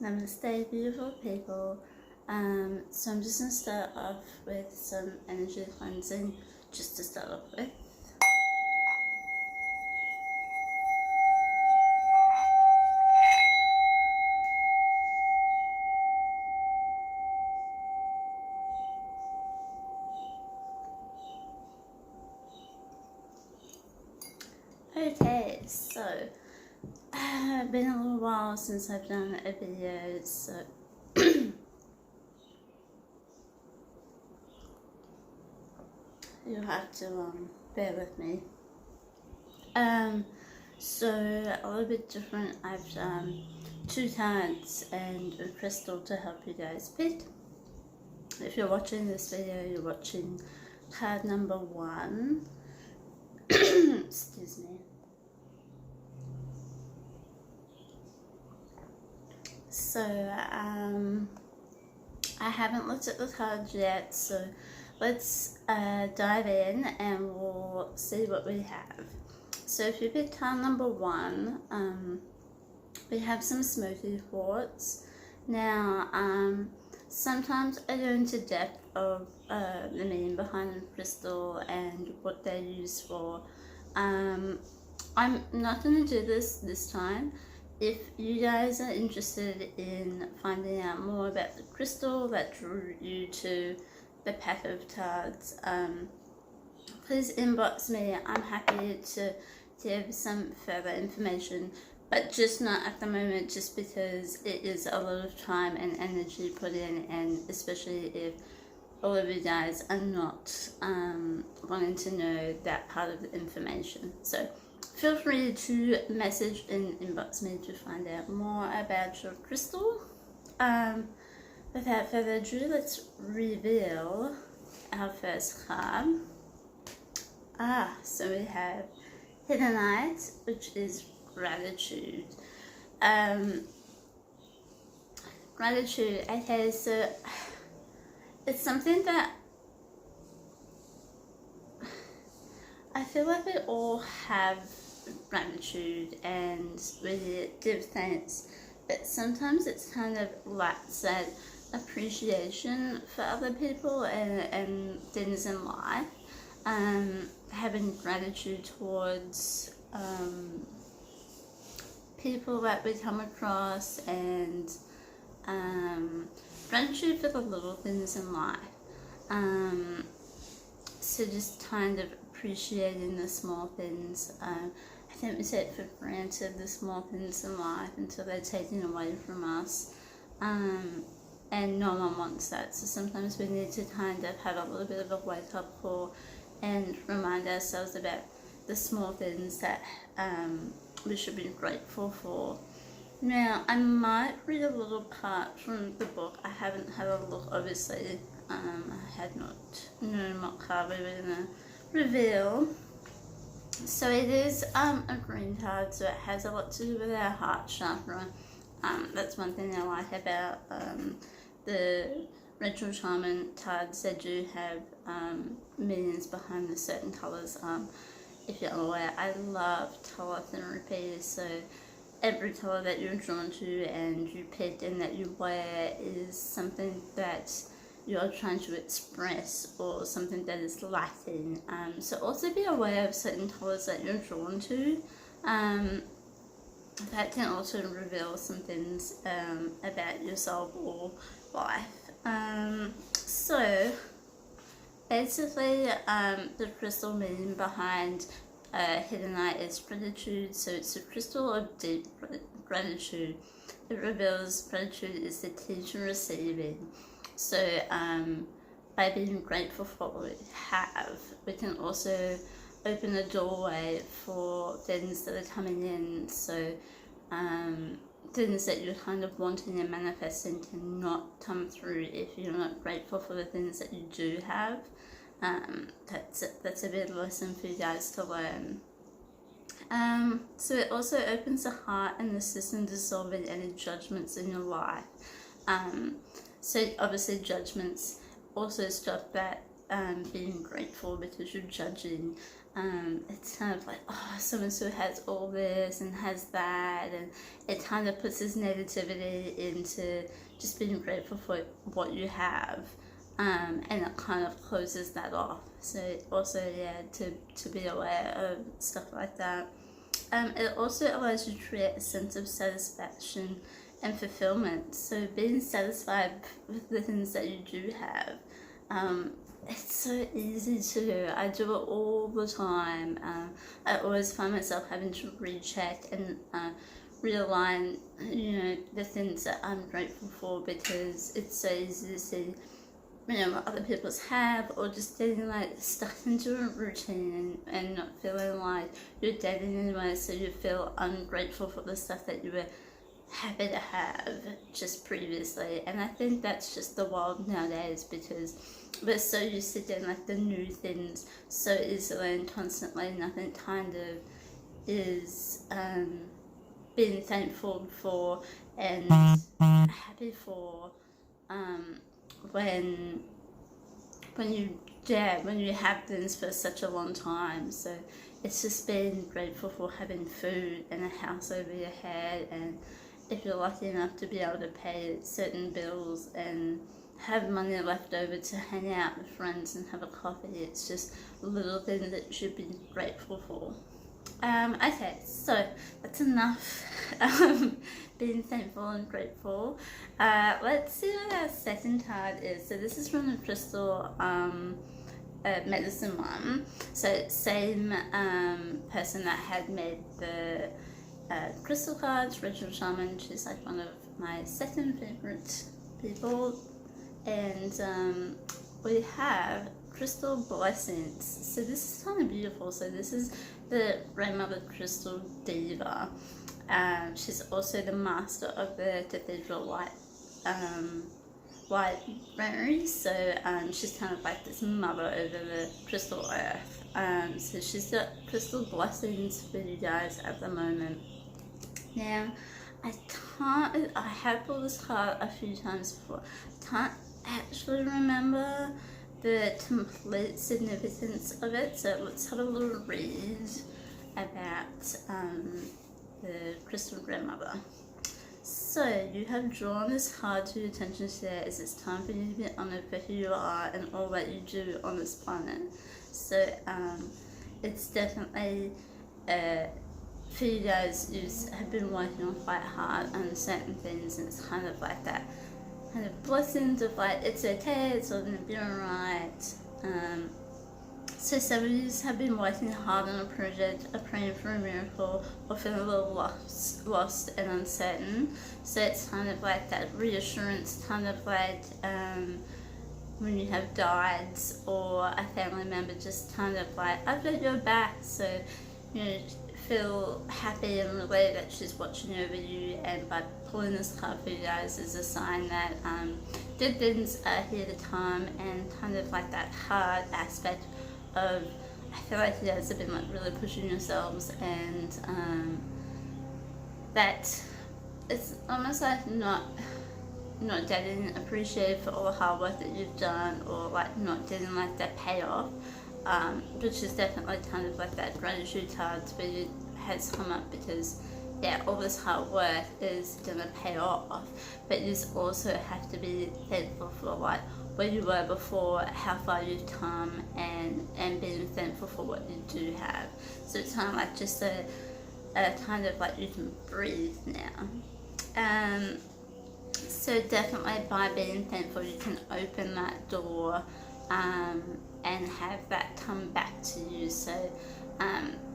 Namaste, beautiful people. So I'm just going to start off with some energy cleansing, just to start off with. Okay, so been a little while since I've done a video, so you'll have to bear with me. So a little bit different. I've done 2 cards and a crystal to help you guys pick. If you're watching this video, you're watching card number 1. Excuse me. So I haven't looked at the cards yet, so let's dive in and we'll see what we have. So if you pick card number 1, we have some smoky quartz. Now, sometimes I go into depth of the meaning behind the crystal and what they're used for. I'm not going to do this time. If you guys are interested in finding out more about the crystal that drew you to the pack of cards, please inbox me. I'm happy to give some further information, but just not at the moment, just because it is a lot of time and energy put in, and especially if all of you guys are not wanting to know that part of the information. So feel free to message and inbox me to find out more about your crystal. Without further ado, let's reveal our first card. So we have Hiddenite, which is gratitude. Gratitude, okay, so it's something that I feel like we all have gratitude and we give thanks, but sometimes it's kind of lacks that appreciation for other people and things in life. Having gratitude towards people that we come across, and gratitude for the little things in life. So just kind of appreciating the small things. I think we take for granted the small things in life until they're taken away from us. And no one wants that. So sometimes we need to kind of have a little bit of a wake up call and remind ourselves about the small things that we should be grateful for. Now, I might read a little part from the book. I haven't had a look, obviously. I had not known what card we were going to reveal. So it is a green card, so it has a lot to do with our heart chakra. That's one thing I like about the Rachel Shaman cards. They do have meanings behind the certain colours. If you're aware, I love colour therapy, so every colour that you're drawn to and you pick and that you wear is something that you're trying to express or something that is lacking. So also be aware of certain colours that you're drawn to. That can also reveal some things about yourself or life. So basically, the crystal meaning behind Hiddenite is gratitude. So it's a crystal of deep gratitude. It reveals gratitude is the key to receiving. So by being grateful for what we have, we can also open the doorway for things that are coming in. So things that you're kind of wanting and manifesting cannot come through if you're not grateful for the things that you do have. That's a big lesson for you guys to learn. So it also opens the heart and assists in dissolving any judgments in your life. So obviously judgments also stop that being grateful, because you're judging It's kind of like, oh, so-and-so has all this and has that, and it kind of puts this negativity into just being grateful for what you have, and it kind of closes that off. So also, yeah, to be aware of stuff like that. It also allows you to create a sense of satisfaction and fulfillment. So being satisfied with the things that you do have, it's so easy to do. I do it all the time. I always find myself having to recheck and realign, the things that I'm grateful for, because it's so easy to see, what other people's have, or just getting like stuck into a routine and not feeling like you're dead in any way, so you feel ungrateful for the stuff that you were happy to have just previously. And I think that's just the world nowadays, because we're so used to getting like the new things so easily and constantly. Nothing kind of is being thankful for and happy for when you have things for such a long time. So it's just being grateful for having food and a house over your head, and if you're lucky enough to be able to pay certain bills and have money left over to hang out with friends and have a coffee. It's just little things that you should be grateful for. Okay, so that's enough being thankful and grateful. Let's see what our second card is. So this is from the Crystal Medicine one. So same person that had made the crystal cards, Rachel Sharman. She's like one of my second favorite people. And we have Crystal Blessings. So this is kind of beautiful. So this is the Grandmother Crystal Diva. She's also the master of the Cathedral Library. So she's kind of like this mother over the crystal earth. So she's got crystal blessings for you guys at the moment. Now, I have pulled this card a few times before. I can't actually remember the complete significance of it, so let's have a little read about the Crystal Grandmother. So, you have drawn this card to your attention today as it's time for you to be honoured for who you are and all that you do on this planet. So, it's definitely for you guys who have been working on quite hard on certain things, and it's kind of like that kind of blessings of like, it's okay, it's all gonna be alright. So some of you have been working hard on a project, or praying for a miracle, or feeling a little lost and uncertain. So it's kind of like that reassurance, kind of like when you have died, or a family member just kind of like, I've got your back. So, feel happy and relieved that she's watching over you, and by pulling this card for you guys is a sign that good things are here to come, and kind of like that hard aspect of, I feel like you guys have been like really pushing yourselves, and that it's almost like not getting appreciated for all the hard work that you've done, or like not getting like that payoff. Which is definitely kind of like that gratitude card has come up, because all this hard work is gonna pay off, but you just also have to be thankful for like where you were before, how far you've come, and being thankful for what you do have. So it's kind of like just a kind of like you can breathe now. So definitely by being thankful, you can open that door and have that come back to you. So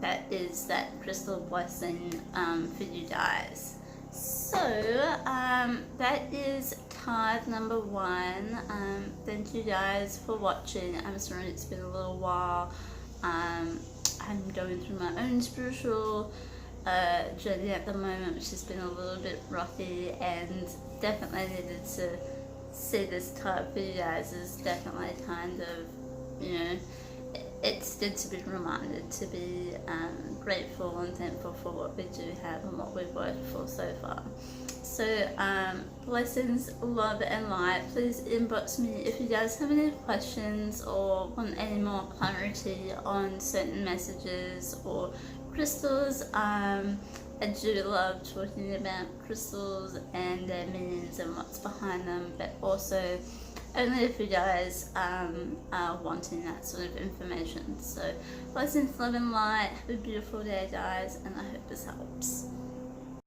that is that crystal blessing for you guys. So that is card number 1. Thank you guys for watching. I'm sorry it's been a little while. I'm going through my own spiritual journey at the moment, which has been a little bit rocky, and definitely needed to see this card for you guys. Is definitely kind of, it's good to be reminded to be grateful and thankful for what we do have and what we've worked for so far. So, blessings, love, and light. Please inbox me if you guys have any questions or want any more clarity on certain messages or crystals. I do love talking about crystals and their meanings and what's behind them, but also only if you guys are wanting that sort of information. So, blessings, love, and light. Have a beautiful day, guys, and I hope this helps.